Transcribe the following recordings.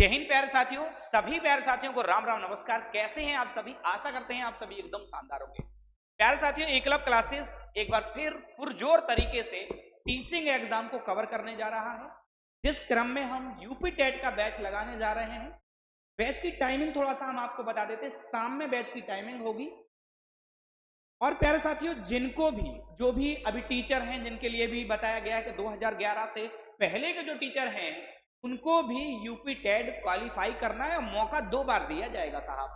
जय हिंद प्यारे साथियों, सभी प्यारे साथियों को राम राम नमस्कार। कैसे हैं आप सभी? आशा करते हैं आप सभी एकदम शानदार होंगे। प्यारे साथियों, एकलव्य क्लासेस एक बार फिर पुरजोर तरीके से टीचिंग एग्जाम को कवर करने जा रहा है, जिस क्रम में हम यूपी टेट का बैच लगाने जा रहे हैं। बैच की टाइमिंग थोड़ा सा हम आपको बता देते, शाम में बैच की टाइमिंग होगी। और प्यारे साथियों, जिनको भी जो भी अभी टीचर हैं, जिनके लिए भी बताया गया है कि 2011 से पहले के जो टीचर हैं उनको भी यूपी टेट क्वालिफाई करना है। मौका 2 बार दिया जाएगा साहब।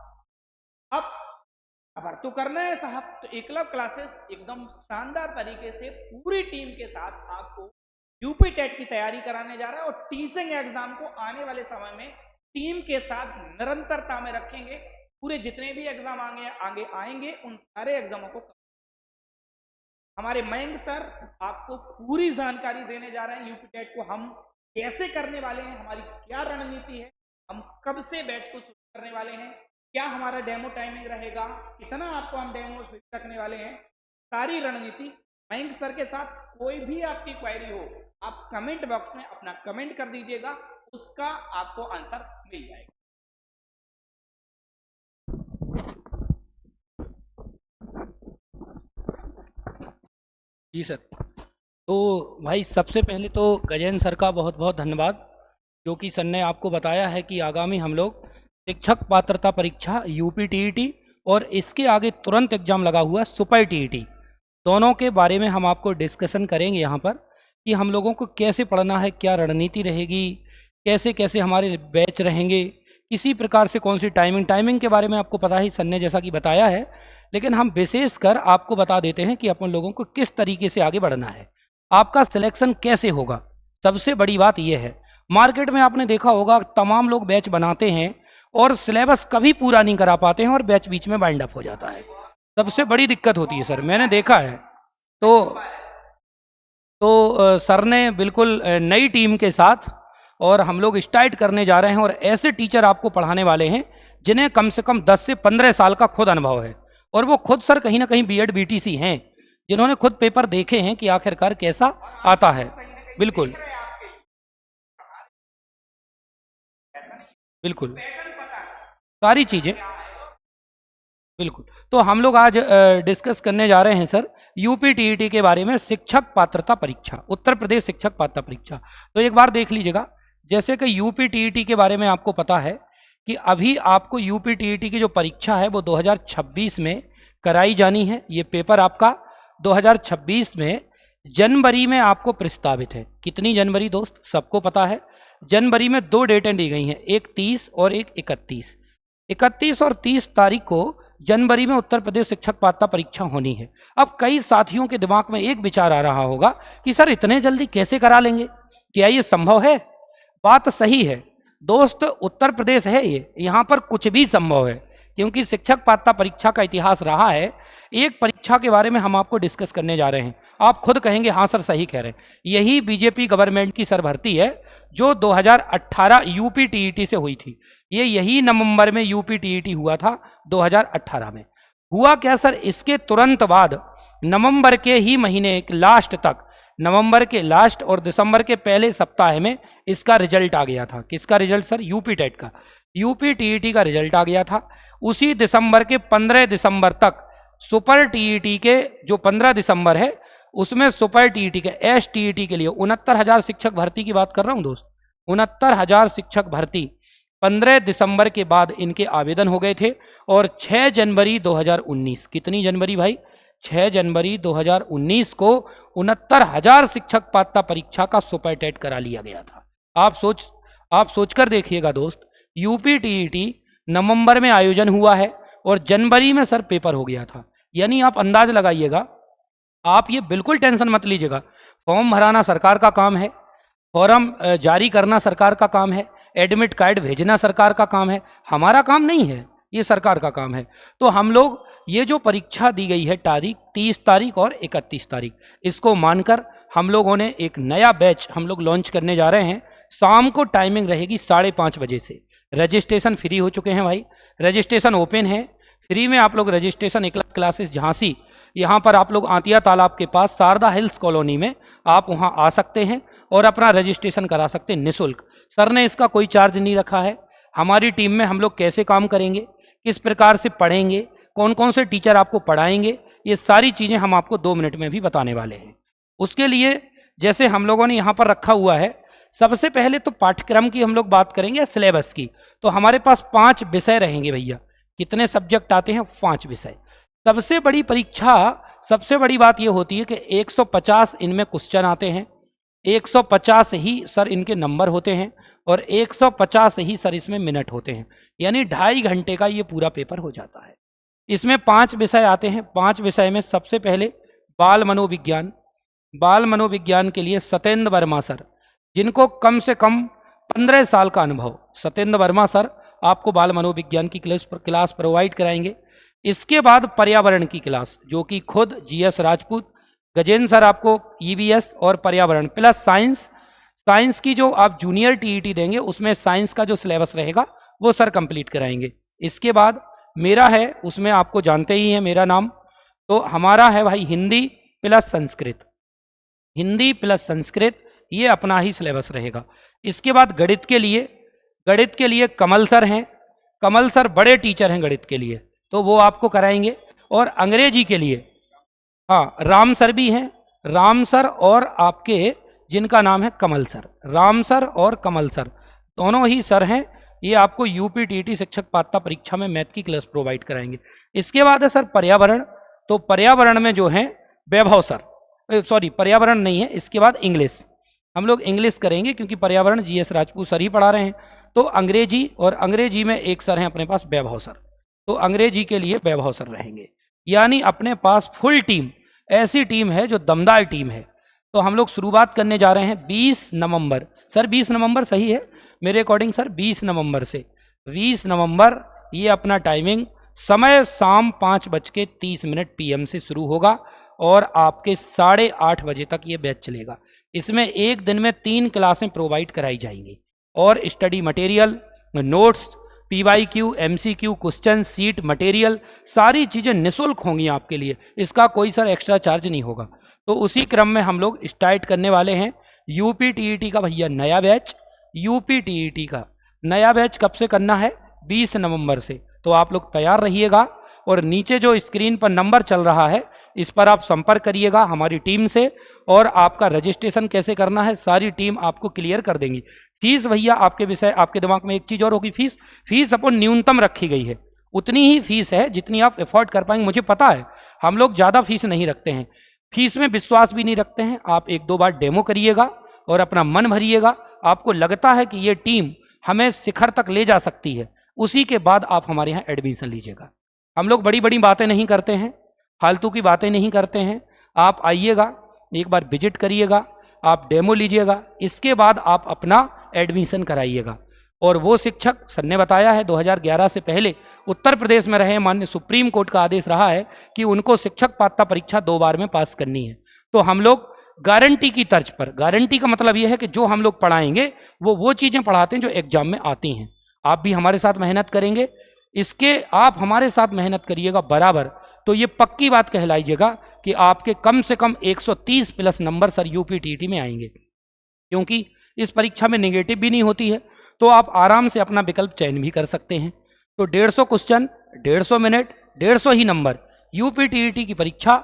अब तो करना है साहब। तो एकलव्य क्लासेस एकदम शानदार तरीके से पूरी टीम के साथ आपको यूपी टेट की तैयारी कराने जा रहा है और टीचिंग एग्जाम को आने वाले समय में टीम के साथ निरंतरता में रखेंगे। पूरे जितने भी एग्जाम आगे आएंगे उन सारे एग्जामों को हमारे मयंक सर आपको पूरी जानकारी देने जा रहे हैं। यूपी टेट को हम कैसे करने वाले हैं, हमारी क्या रणनीति है, हम कब से बैच को शुरू करने वाले हैं, क्या हमारा डेमो टाइमिंग रहेगा, कितना आपको हम डेमो रखने वाले हैं, सारी रणनीति मयंक सर के साथ। कोई भी आपकी क्वेरी हो आप कमेंट बॉक्स में अपना कमेंट कर दीजिएगा, उसका आपको आंसर मिल जाएगा। जी सर। तो भाई सबसे पहले तो गजेंद्र सर का बहुत बहुत धन्यवाद, जो कि सर ने आपको बताया है कि आगामी हम लोग शिक्षक पात्रता परीक्षा यूपी टीईटी और इसके आगे तुरंत एग्जाम लगा हुआ सुपर टीईटी, दोनों के बारे में हम आपको डिस्कशन करेंगे यहाँ पर कि हम लोगों को कैसे पढ़ना है, क्या रणनीति रहेगी, कैसे कैसे हमारे बैच रहेंगे, किसी प्रकार से कौन सी टाइमिंग के बारे में आपको पता ही सर ने जैसा कि बताया है, लेकिन हम विशेषकर आपको बता देते हैं कि अपन लोगों को किस तरीके से आगे बढ़ना है, आपका सिलेक्शन कैसे होगा। सबसे बड़ी बात यह है, मार्केट में आपने देखा होगा तमाम लोग बैच बनाते हैं और सिलेबस कभी पूरा नहीं करा पाते हैं और बैच बीच में बाइंड अप हो जाता है। सबसे बड़ी दिक्कत होती है सर, मैंने देखा है। तो सर ने बिल्कुल नई टीम के साथ और हम लोग स्टार्ट करने जा रहे हैं और ऐसे टीचर आपको पढ़ाने वाले हैं जिन्हें कम से कम 10 से 15 साल का खुद अनुभव है, और वो खुद सर कहीं ना कहीं बीएड बीटीसी हैं, जिन्होंने खुद पेपर देखे हैं कि आखिरकार कैसा आता है। बिल्कुल बिल्कुल सारी चीजें बिल्कुल। तो हम लोग आज डिस्कस करने जा रहे हैं सर यूपी टीईटी के बारे में, शिक्षक पात्रता परीक्षा, उत्तर प्रदेश शिक्षक पात्रता परीक्षा। तो एक बार देख लीजिएगा, जैसे कि यूपी टीईटी के बारे में आपको पता है कि अभी आपको यूपी टीईटी की जो परीक्षा है वो 2026 में कराई जानी है। ये पेपर आपका 2026 में जनवरी में आपको प्रस्तावित है। कितनी जनवरी दोस्त? सबको पता है। जनवरी में 2 डेटें दी गई हैं, एक 30 और एक 31। 31 और 30 तारीख को जनवरी में उत्तर प्रदेश शिक्षक पात्रता परीक्षा होनी है। अब कई साथियों के दिमाग में एक विचार आ रहा होगा कि सर इतने जल्दी कैसे करा लेंगे, क्या ये संभव है? बात सही है दोस्त, उत्तर प्रदेश है ये, यहाँ पर कुछ भी संभव है, क्योंकि शिक्षक पात्रता परीक्षा का इतिहास रहा है। एक परीक्षा के बारे में हम आपको डिस्कस करने जा रहे हैं, आप खुद कहेंगे हाँ सर सही कह रहे हैं। यही बीजेपी गवर्नमेंट की सर भर्ती है जो 2018 यूपी टीईटी से हुई थी। यही नवंबर में यूपी टीईटी हुआ था 2018 में। हुआ क्या सर, इसके तुरंत बाद नवंबर के ही महीने लास्ट तक, नवंबर के लास्ट और दिसंबर के पहले सप्ताह में इसका रिजल्ट आ गया था। किसका रिजल्ट सर? यूपी टेट का, यूपी टीईटी का रिजल्ट आ गया था। उसी दिसंबर के 15 दिसंबर तक सुपर टीईटी के जो 15 दिसंबर है उसमें सुपर टीईटी के एस टीईटी के लिए 69,000 शिक्षक भर्ती की बात कर रहा हूं दोस्त, 69,000 शिक्षक भर्ती 15 दिसंबर के बाद इनके आवेदन हो गए थे। और 6 जनवरी 2019, कितनी जनवरी भाई? 6 जनवरी 2019 को 69,000 शिक्षक पात्रता परीक्षा का सुपर टेट करा लिया गया था। आप सोचकर देखिएगा दोस्त, यूपी टीईटी नवंबर में आयोजन हुआ है और जनवरी में सर पेपर हो गया था। यानी आप अंदाज लगाइएगा, आप ये बिल्कुल टेंशन मत लीजिएगा, फॉर्म भराना सरकार का काम है, फॉर्म जारी करना सरकार का काम है, एडमिट कार्ड भेजना सरकार का काम है, हमारा काम नहीं है, ये सरकार का काम है। तो हम लोग ये जो परीक्षा दी गई है तारीख 30 तारीख और 31 तारीख, इसको मानकर हम लोगों ने एक नया बैच हम लोग लॉन्च करने जा रहे हैं। शाम को टाइमिंग रहेगी 5:30 बजे से। रजिस्ट्रेशन फ्री हो चुके हैं भाई, रजिस्ट्रेशन ओपन है, फ्री में आप लोग रजिस्ट्रेशन एकलव्य क्लासेस झांसी, यहाँ पर आप लोग आंतिया तालाब के पास शारदा हिल्स कॉलोनी में आप वहाँ आ सकते हैं और अपना रजिस्ट्रेशन करा सकते हैं निःशुल्क। सर ने इसका कोई चार्ज नहीं रखा है। हमारी टीम में हम लोग कैसे काम करेंगे, किस प्रकार से पढ़ेंगे, कौन कौन से टीचर आपको पढ़ाएंगे, ये सारी चीज़ें हम आपको 2 मिनट में भी बताने वाले हैं। उसके लिए जैसे हम लोगों ने यहाँ पर रखा हुआ है, सबसे पहले तो पाठ्यक्रम की हम लोग बात करेंगे, सिलेबस की। तो हमारे पास 5 विषय रहेंगे भैया। कितने सब्जेक्ट आते हैं? 5 विषय। सबसे बड़ी परीक्षा, सबसे बड़ी बात ये होती है कि 150 इनमें क्वेश्चन आते हैं, 150 ही सर इनके नंबर होते हैं और 150 ही सर इसमें मिनट होते हैं, यानी 2.5 घंटे का ये पूरा पेपर हो जाता है। इसमें 5 विषय आते हैं। 5 विषय में सबसे पहले बाल मनोविज्ञान। बाल मनोविज्ञान के लिए सत्येंद्र वर्मा सर, जिनको कम से कम 15 साल का अनुभव, सत्येंद्र वर्मा सर आपको बाल मनोविज्ञान की क्लास प्रोवाइड कराएंगे। इसके बाद पर्यावरण की क्लास, जो कि खुद GS राजपूत, गजेंद्र सर आपको EVS और पर्यावरण प्लस साइंस। साइंस की जो आप जूनियर TET देंगे उसमें साइंस का जो सिलेबस रहेगा वो सर कंप्लीट कराएंगे। इसके बाद मेरा है, उसमें आपको जानते ही हैं मेरा नाम, तो हमारा है भाई हिंदी प्लस संस्कृत। हिंदी प्लस संस्कृत ये अपना ही सिलेबस रहेगा। इसके बाद गणित के लिए कमल सर हैं। कमल सर बड़े टीचर हैं गणित के लिए, तो वो आपको कराएंगे। और अंग्रेजी के लिए हाँ राम सर भी हैं, राम सर और आपके जिनका नाम है कमल सर, राम सर और कमल सर दोनों ही सर हैं। ये आपको UP TET शिक्षक पात्रता परीक्षा में मैथ की क्लास प्रोवाइड कराएंगे। इसके बाद है सर पर्यावरण। तो पर्यावरण में जो है वैभव सर, सॉरी पर्यावरण नहीं है, इसके बाद इंग्लिश, हम लोग इंग्लिश करेंगे क्योंकि पर्यावरण GS राजपूत सर ही पढ़ा रहे हैं। तो अंग्रेजी, और अंग्रेजी में एक सर हैं अपने पास वैभव सर, तो अंग्रेजी के लिए वैभव सर रहेंगे। यानी अपने पास फुल टीम, ऐसी टीम है जो दमदार टीम है। तो हम लोग शुरुआत करने जा रहे हैं 20 नवंबर। सर 20 नवंबर सही है मेरे अकॉर्डिंग सर? 20 नवंबर से 20 नवंबर ये अपना टाइमिंग, समय शाम 5:30 PM से शुरू होगा और आपके 8:30 बजे तक ये बैच चलेगा। इसमें एक दिन में 3 क्लासें प्रोवाइड कराई जाएंगी और study material, notes, PYQ, MCQ, question, seat, material, सारी चीज़ें निःशुल्क होंगी आपके लिए। इसका कोई सर एक्स्ट्रा चार्ज नहीं होगा। तो उसी क्रम में हम लोग स्टार्ट करने वाले हैं UP TET का भैया नया बैच। UP TET का नया बैच कब से करना है? 20 नवंबर से। तो आप लोग तैयार रहिएगा और नीचे जो स्क्रीन पर नंबर चल रहा है इस पर आप संपर्क करिएगा हमारी टीम से, और आपका रजिस्ट्रेशन कैसे करना है सारी टीम आपको क्लियर कर देंगी। फीस भैया आपके विषय, आपके दिमाग में एक चीज़ और होगी, फीस अपन न्यूनतम रखी गई है, उतनी ही फीस है जितनी आप अफोर्ड कर पाएंगे। मुझे पता है हम लोग ज़्यादा फीस नहीं रखते हैं, फीस में विश्वास भी नहीं रखते हैं। आप 1-2 बार डेमो करिएगा और अपना मन भरिएगा, आपको लगता है कि ये टीम हमें शिखर तक ले जा सकती है, उसी के बाद आप हमारे यहाँ एडमिशन लीजिएगा। हम लोग बड़ी बड़ी बातें नहीं करते हैं, फालतू की बातें नहीं करते हैं। आप आइएगा, एक बार विजिट करिएगा, आप डेमो लीजिएगा, इसके बाद आप अपना एडमिशन कराइएगा। और वो शिक्षक, सर ने बताया है 2011 से पहले उत्तर प्रदेश में रहे, माननीय सुप्रीम कोर्ट का आदेश रहा है कि उनको शिक्षक पात्रता परीक्षा 2 बार में पास करनी है। तो हम लोग गारंटी की तर्ज पर, गारंटी का मतलब यह है कि जो हम लोग पढ़ाएंगे वो चीज़ें पढ़ाते हैं जो एग्जाम में आती हैं। आप भी हमारे साथ मेहनत करेंगे, इसके आप हमारे साथ मेहनत करिएगा बराबर, तो ये पक्की बात कहलाइएगा कि आपके कम से कम 130 plus number sir UP TET में आएंगे, क्योंकि इस परीक्षा में नेगेटिव भी नहीं होती है। तो आप आराम से अपना विकल्प चयन भी कर सकते हैं। तो 150 क्वेश्चन, 150 मिनट, 150 ही नंबर, UP TET की परीक्षा,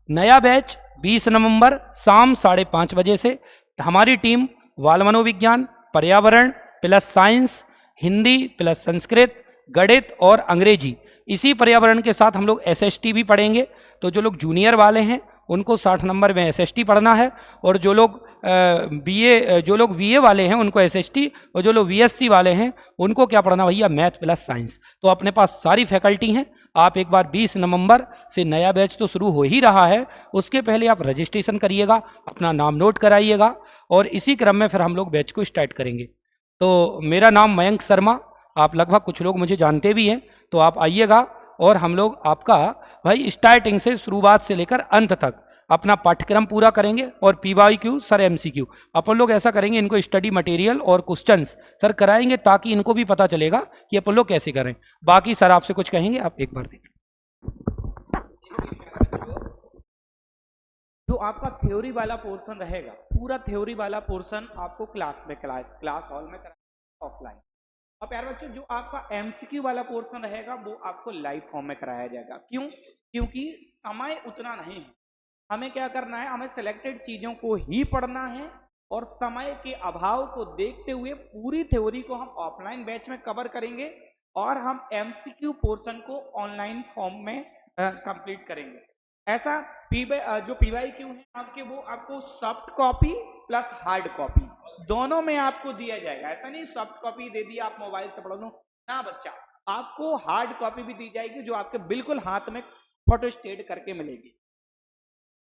नया बैच 20 नवंबर शाम 5:30 बजे से। हमारी टीम बाल मनोविज्ञान, पर्यावरण plus science, Hindi plus Sanskrit, गणित और अंग्रेजी। इसी पर्यावरण के साथ हम लोग SST भी पढ़ेंगे। तो जो लोग जूनियर वाले हैं उनको 60 नंबर में SST पढ़ना है, और जो लोग BA वाले हैं उनको SST, और जो लोग VSC वाले हैं उनको क्या पढ़ना भैया? Math plus science. तो अपने पास सारी फैकल्टी हैं। आप एक बार 20 नवंबर से नया बैच तो शुरू हो ही रहा है, उसके पहले आप रजिस्ट्रेशन करिएगा, अपना नाम नोट कराइएगा, और इसी क्रम में फिर हम लोग बैच को स्टार्ट करेंगे। तो मेरा नाम मयंक शर्मा, आप लगभग कुछ लोग मुझे जानते भी हैं। तो आप आइएगा और हम लोग आपका भाई स्टार्टिंग से, शुरुआत से लेकर अंत तक अपना पाठ्यक्रम पूरा करेंगे। और PYQ सर MCQ अपन लोग ऐसा करेंगे, इनको स्टडी मटेरियल और क्वेश्चंस सर कराएंगे ताकि इनको भी पता चलेगा कि अपन लोग कैसे करें। बाकी सर आपसे कुछ कहेंगे, आप एक बार देखें। जो आपका थ्योरी वाला पोर्शन रहेगा, पूरा थ्योरी वाला पोर्शन आपको क्लास में क्लास हॉल में कराया ऑफलाइन। और प्यारे बच्चों जो आपका एमसीक्यू वाला पोर्शन रहेगा वो आपको लाइव फॉर्म में कराया जाएगा। क्यों? क्योंकि समय उतना नहीं है, हमें क्या करना है, हमें सिलेक्टेड चीजों को ही पढ़ना है और समय के अभाव को देखते हुए पूरी थ्योरी को हम ऑफलाइन बैच में कवर करेंगे और हम एमसीक्यू पोर्शन को ऑनलाइन फॉर्म में कंप्लीट करेंगे। ऐसा जो पीवाईक्यू है आपके, वो आपको soft copy plus hard copy दोनों में आपको दिया जाएगा। ऐसा नहीं सॉफ्ट कॉपी दे दी आप मोबाइल से पढ़ लो ना बच्चा, आपको हार्ड कॉपी भी दी जाएगी जो आपके बिल्कुल हाथ में फोटो स्टेट करके मिलेगी।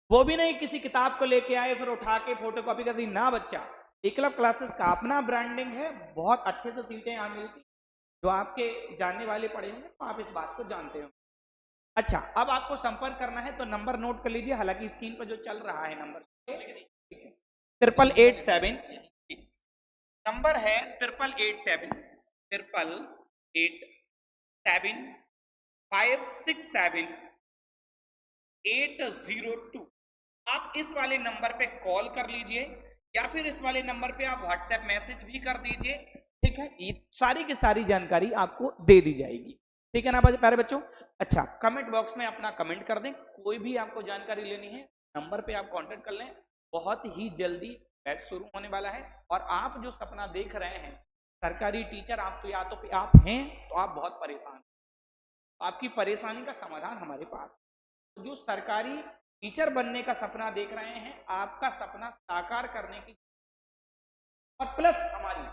वो भी नहीं किसी किताब को लेके आए फिर उठा के फोटो कॉपी कर दी ना बच्चा। एकलव्य क्लासेस का अपना ब्रांडिंग है, बहुत अच्छे से सीटें यहाँ मिलती, जो आपके जानने वाले पढ़े होंगे तो आप इस बात को जानते हो। अच्छा, अब आपको संपर्क करना है तो नंबर नोट कर लीजिए, हालांकि स्क्रीन पर जो चल रहा है नंबर 8887 नंबर है 8887 आप इस वाले नंबर पे कॉल कर लीजिए या फिर इस वाले नंबर पे आप व्हाट्सएप मैसेज भी कर दीजिए। ठीक है, ये सारी की सारी जानकारी आपको दे दी जाएगी। ठीक है ना प्यारे बच्चों। अच्छा, कमेंट बॉक्स में अपना कमेंट कर दें, कोई भी आपको जानकारी लेनी है नंबर पे आप कांटेक्ट कर लें। बहुत ही जल्दी बैच शुरू होने वाला है और आप जो सपना देख रहे हैं सरकारी टीचर, आप तो या तो आप हैं तो आप बहुत परेशान हैं, आपकी परेशानी का समाधान हमारे पास। जो सरकारी टीचर बनने का सपना देख रहे हैं, आपका सपना साकार करने की और प्लस हमारी,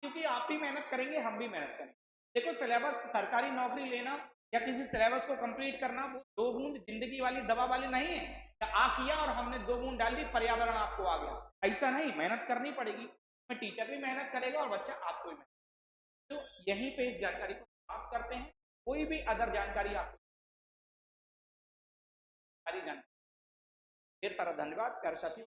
क्योंकि आप भी मेहनत करेंगे हम भी मेहनत करेंगे। देखो, सिलेबस सरकारी नौकरी लेना या किसी सिलेबस को कंप्लीट करना वो 2 बूंद जिंदगी वाली दवा वाली नहीं है, आ किया और हमने 2 बूंद डाल दी पर्यावरण आपको आ गया, ऐसा नहीं। मेहनत करनी पड़ेगी, टीचर भी मेहनत करेगा और बच्चा आपको भी मेहनत। तो यहीं पे इस जानकारी को समाप्त करते हैं। कोई भी अदर जानकारी आपको सारी जानकारी, ढेर सारा धन्यवाद प्यारे साथियों।